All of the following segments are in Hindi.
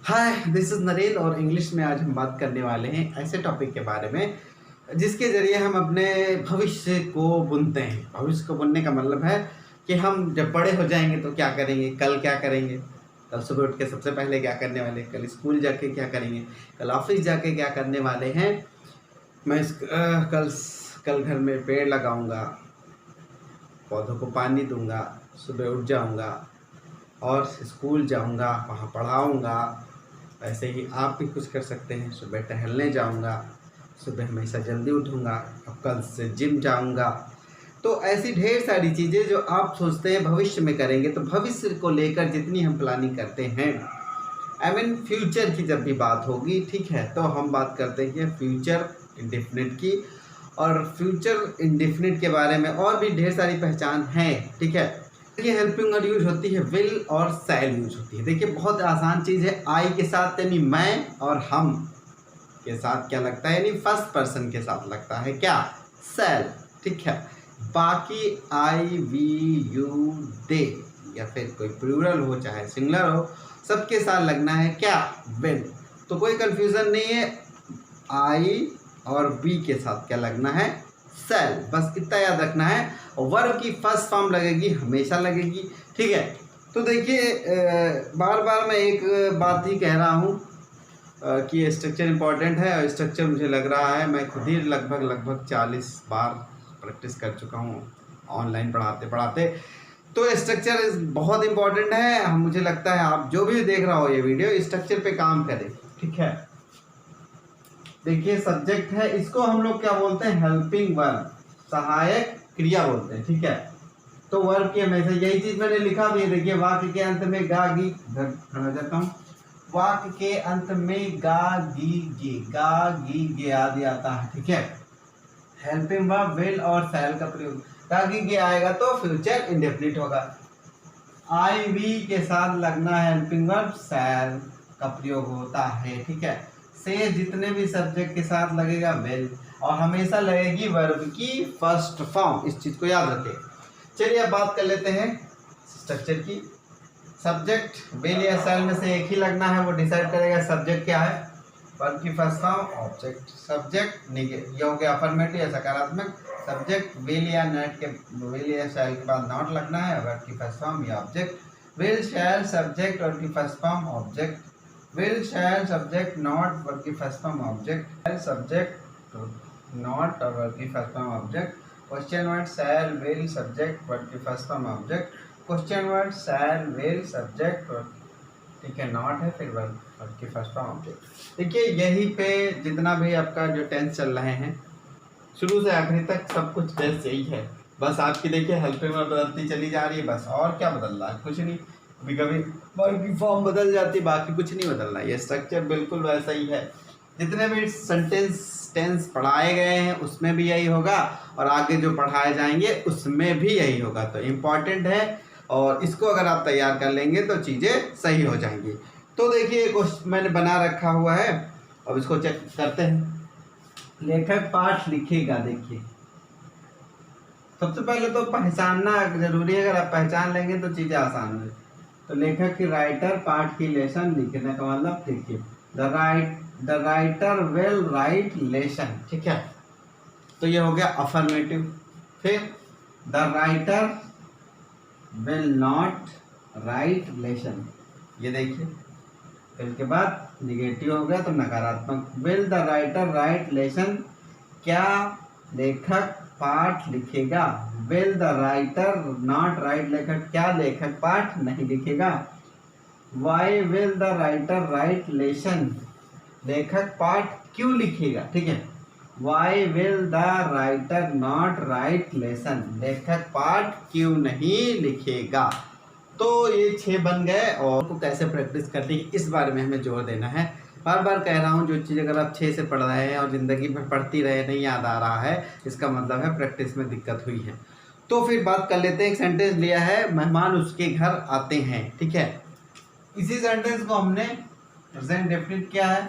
हाय, दिस इज़ नरेन और इंग्लिश में आज हम बात करने वाले हैं ऐसे टॉपिक के बारे में जिसके ज़रिए हम अपने भविष्य को बुनते हैं। भविष्य को बुनने का मतलब है कि हम जब बड़े हो जाएँगे तो क्या करेंगे, कल क्या करेंगे, कल सुबह उठ के सबसे पहले क्या करने वाले हैं, कल स्कूल जाके क्या करेंगे, कल ऑफ़िस जाके क्या करने वाले हैं। मैं कल घर में पेड़ लगाऊँगा, पौधों को पानी दूँगा, सुबह उठ जाऊँगा और स्कूल जाऊँगा, वहाँ पढ़ाऊँगा। ऐसे ही आप भी कुछ कर सकते हैं। सुबह टहलने जाऊँगा, सुबह हमेशा जल्दी उठूँगा, अब कल से जिम जाऊँगा। तो ऐसी ढेर सारी चीज़ें जो आप सोचते हैं भविष्य में करेंगे। तो भविष्य को लेकर जितनी हम प्लानिंग करते हैं, फ्यूचर की जब भी बात होगी, ठीक है, तो हम बात करते हैं कि फ्यूचर इंडेफिनिट की। और फ्यूचर इंडेफिनिट के बारे में और भी ढेर सारी पहचान है, ठीक है। देखिए, हेल्पिंग वर्ड यूज होती है विल और शैल यूज होती है। देखिए, बहुत आसान चीज़ है। आई के साथ यानी मैं और हम के साथ क्या लगता है, यानी फर्स्ट पर्सन के साथ लगता है क्या, शैल, ठीक है। बाकी आई वी यू दे या फिर कोई प्लूरल हो चाहे सिंगुलर हो, सबके साथ लगना है क्या, विल। तो कोई कंफ्यूजन नहीं है, आई और बी के साथ क्या लगना है, शैल, बस इतना याद रखना है। और वर्ब की फर्स्ट फॉर्म लगेगी, हमेशा लगेगी, ठीक है। तो देखिए, बार बार मैं एक बात ही कह रहा हूँ कि स्ट्रक्चर इंपॉर्टेंट है। और स्ट्रक्चर मुझे लग रहा है, मैं खुद ही लगभग 40 बार प्रैक्टिस कर चुका हूँ ऑनलाइन पढ़ाते पढ़ाते। तो स्ट्रक्चर बहुत इंपॉर्टेंट है। मुझे लगता है आप जो भी देख रहा हो ये वीडियो, स्ट्रक्चर पे काम करें, ठीक है। देखिए, सब्जेक्ट है, इसको हम लोग क्या बोलते हैं, हेल्पिंग वर्ब, सहायक क्रिया बोलते हैं, ठीक है। तो वर्ब की हमेशा यही चीज मैंने लिखा भी है। देखिए, वाक्य के अंत में गा गी, खड़ा जाता हूँ, वाक्य के अंत में गा गी गे आदि आता है, ठीक है। हेल्पिंग वर्ब विल और शैल का प्रयोग, गा गी गे आएगा तो फ्यूचर इंडेफिनिट होगा। आई वी के साथ लगना है हेल्पिंग वर्ब, शैल का प्रयोग होता है, ठीक है। से जितने भी सब्जेक्ट के साथ लगेगा विल, और हमेशा लगेगी वर्ब की फर्स्ट फॉर्म। इस चीज को याद रखें। चलिए अब बात कर लेते हैं स्ट्रक्चर की। सब्जेक्ट विल या शैल में से एक ही लगना है, वो डिसाइड करेगा सब्जेक्ट क्या है। वर्ब की फर्स्ट फॉर्म ऑब्जेक्ट, सब्जेक्ट ये हो गया अफर्मेटिव या सकारात्मक। सब्जेक्ट विल या नॉट के, विल या शैल के बाद नॉट लगना है। वर्ब की फर्स्ट फॉर्म या object, will shall subject, verb की first form object, will shall subject not, verb की first form object, subject not और वर्ब की first form object. Question word shall will subject, verb की first form object, question word shall will subject, ठीक है, नॉट है, फिर वर्ब की फर्स्ट फॉर्म ऑब्जेक्ट। देखिए, यहीं पे जितना भी आपका जो टेंस चल रहे हैं, शुरू से आखिरी तक सब कुछ टेंस यही है। बस आपकी देखिए हेल्पिंग वर्ब बदलती चली जा रही है, बस। और क्या बदल रहा है, कुछ नहीं। कभी कभी वर्ब की फॉर्म बदल जाती, बाकी कुछ नहीं बदल रहा है। ये स्ट्रक्चर बिल्कुल वैसा ही है। जितने भी सेंटेंस टेंस पढ़ाए गए हैं उसमें भी यही होगा, और आगे जो पढ़ाए जाएंगे उसमें भी यही होगा। तो इम्पॉर्टेंट है, और इसको अगर आप तैयार कर लेंगे तो चीज़ें सही हो जाएंगी। तो देखिए, क्वेश्चन मैंने बना रखा हुआ है, अब इसको चेक करते हैं। लेखक पाठ लिखेगा। देखिए, सबसे पहले तो पहचानना जरूरी है। अगर आप पहचान लेंगे तो चीज़ें आसान होंगी। तो लेखक की राइटर पाठ की लेसन लिखने का मतलब, देखिए, the writer will write lesson, ठीक है। तो ये हो गया अफर्मेटिव। फिर the writer will not write lesson, ये देखिए। फिर उसके बाद निगेटिव हो गया तो नकारात्मक। Will the writer write lesson, क्या लेखक पाठ लिखेगा। Will the writer not write लेखक, क्या लेखक पाठ नहीं लिखेगा। Why will the writer write lesson, लेखक पाठ क्यों लिखेगा, ठीक है। Why will the writer not write lesson, लेखक पाठ क्यों नहीं लिखेगा। तो ये 6 बन गए। और को कैसे प्रैक्टिस करनी है इस बारे में हमें जोर देना है। बार बार कह रहा हूँ, जो चीज़ अगर आप 6 से पढ़ रहे हैं और ज़िंदगी भर पढ़ती रहे, नहीं याद आ रहा है, इसका मतलब है प्रैक्टिस में दिक्कत हुई है। तो फिर बात कर लेते हैं। एक सेंटेंस लिया है, मेहमान उसके घर आते हैं, ठीक है। इसी सेंटेंस को हमने प्रेजेंट इंडेफिनिट किया है,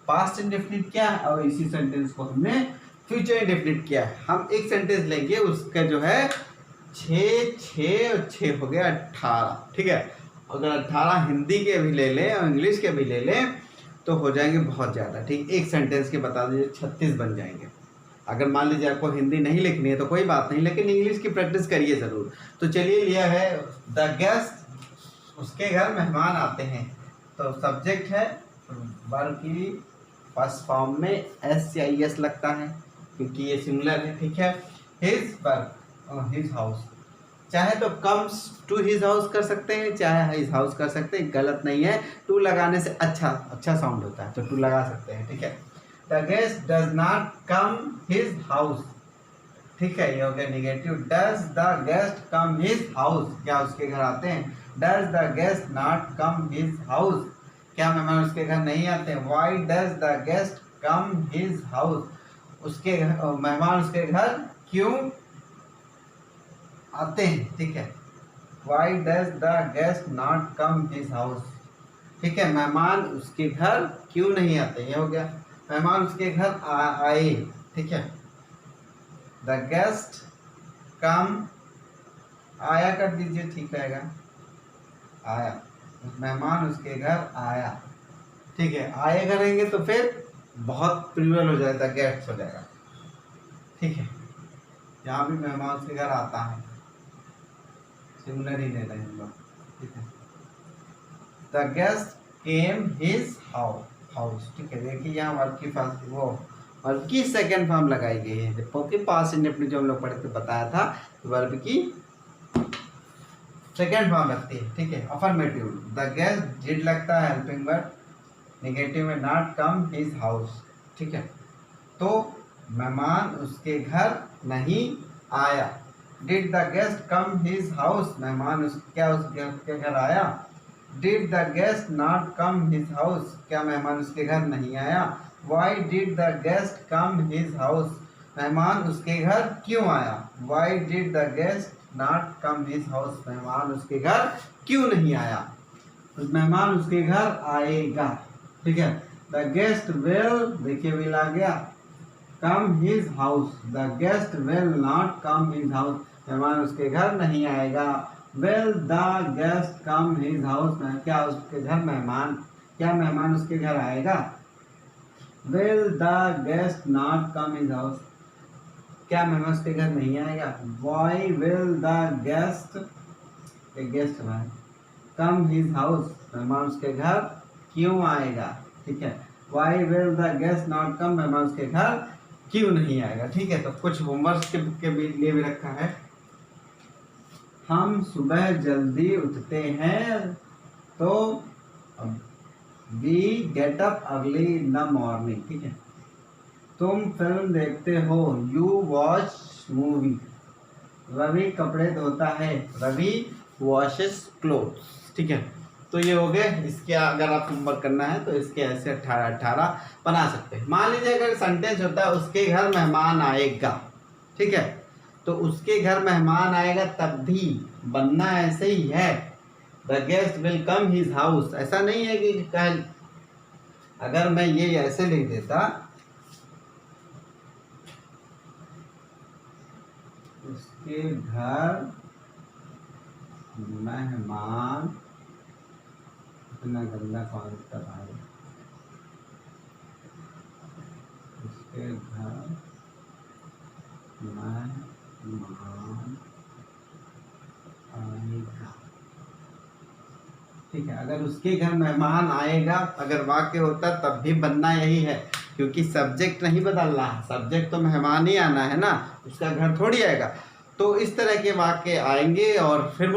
पास्ट इंडेफिनिट किया है, और इसी सेंटेंस को हमने फ्यूचर इंडेफिनिट किया है। हम एक सेंटेंस लेंगे, उसका जो है 6 6 और 6 हो गया 18, ठीक है। अगर 18 हिंदी के भी ले लें और इंग्लिश के भी ले लें तो हो जाएंगे बहुत ज़्यादा। ठीक, एक सेंटेंस के बता दीजिए 36 बन जाएंगे। अगर मान लीजिए आपको हिंदी नहीं लिखनी है तो कोई बात नहीं, लेकिन इंग्लिश की प्रैक्टिस करिए ज़रूर। तो चलिए, लिया है द गेस्ट, उसके घर मेहमान आते हैं। तो सब्जेक्ट है, वर्ब की फर्स्ट फॉर्म में एस या एस लगता है क्योंकि ये सिंगुलर है। ठीक है, हिज वर्क, हिज हाउस, चाहे तो कम्स टू हिज हाउस कर सकते हैं, चाहे हिज हाउस कर सकते हैं, गलत नहीं है। टू लगाने से अच्छा साउंड होता है, तो टू लगा सकते हैं। ठीक है, the guest does not come his house. ठीक है, ये हो गया negative. Does the guest come his house, क्या उसके घर आते हैं? Does the guest not come his house, क्या मेहमान उसके घर नहीं आते हैं? Why does the guest come his house, उसके मेहमान उसके घर क्यों आते हैं? ठीक है, why does the guest not come his house. ठीक है, मेहमान उसके घर क्यों नहीं आते, ये हो गया। मेहमान उसके घर आए। ठीक है, द गेस्ट कम, आया कर दीजिए, ठीक रहेगा, आया, मेहमान उसके घर आया। ठीक है, आए करेंगे तो फिर बहुत प्लूरल हो जाएगा, गेस्ट हो जाएगा। ठीक है, यहाँ भी मेहमान उसके घर आता है, सिंगुलर ही ले रहे हैं हम लोग। ठीक है, the guest came his house. ठीक है, देखिए यहाँ वर्ब की फर्स्ट वो वर्ब की सेकंड फॉर्म लगाई गई है, जबकि पास्ट इंडेफिनिट जो हम लोग पढ़ के बताया था वर्ब की सेकंड फॉर्म लगती है। ठीक है, अफर्मेटिव, द गेस्ट डिड लगता है हेल्पिंग वर्ब, नेगेटिव में नॉट कम हिज हाउस। ठीक है, तो मेहमान उसके घर नहीं आया। Did the guest come his house, मेहमान उसके घर आया। Did the guest not come his house, क्या मेहमान उसके घर नहीं आया? Why did the guest come his house, मेहमान उसके घर क्यों आया? Why did the guest not come his house, मेहमान उसके घर क्यों नहीं आया? मेहमान उसके घर आएगा। ठीक है, द गेस्ट विल, देखिए विल आ गया, come his house, the guest will not come his house, मेहमान उसके घर नहीं आएगा। Will the guest come his house, क्या उसके घर मेहमान, क्या मेहमान उसके घर आएगा? Will the guest not come his house, क्या मेहमान उसके घर नहीं आएगा? Why will the guest, guest भाई, कम हिज हाउस, मेहमान उसके घर क्यों आएगा? ठीक है, why will the guest not come, मेहमान उसके घर क्यों नहीं आएगा? ठीक है, तो कुछ होमवर्क के लिए भी रखा है। हम सुबह जल्दी उठते हैं तो we get up early in the morning. ठीक है, तुम फिल्म देखते हो, यू वॉच मूवी। रवि कपड़े धोता है, रवि वॉशेस क्लोथ्स। ठीक है, तो ये हो गए। इसके अगर आप होमवर्क करना है तो इसके ऐसे 18 बना सकते हैं। मान लीजिए अगर सेंटेंस होता है उसके घर मेहमान आएगा, ठीक है, तो उसके घर मेहमान आएगा तब भी बनना ऐसे ही है, the guest will come his house. ऐसा नहीं है कि कल अगर मैं ये ऐसे लिख देता, उसके घर मेहमान, इतना गंदा कौन सा भाई, उसके घर मेहमान आएगा। ठीक है, अगर उसके घर मेहमान आएगा अगर वाक्य होता तब भी बनना यही है, क्योंकि सब्जेक्ट नहीं बदल रहा, सब्जेक्ट तो मेहमान ही आना है ना, उसका घर थोड़ी आएगा। तो इस तरह के वाक्य आएंगे और फिर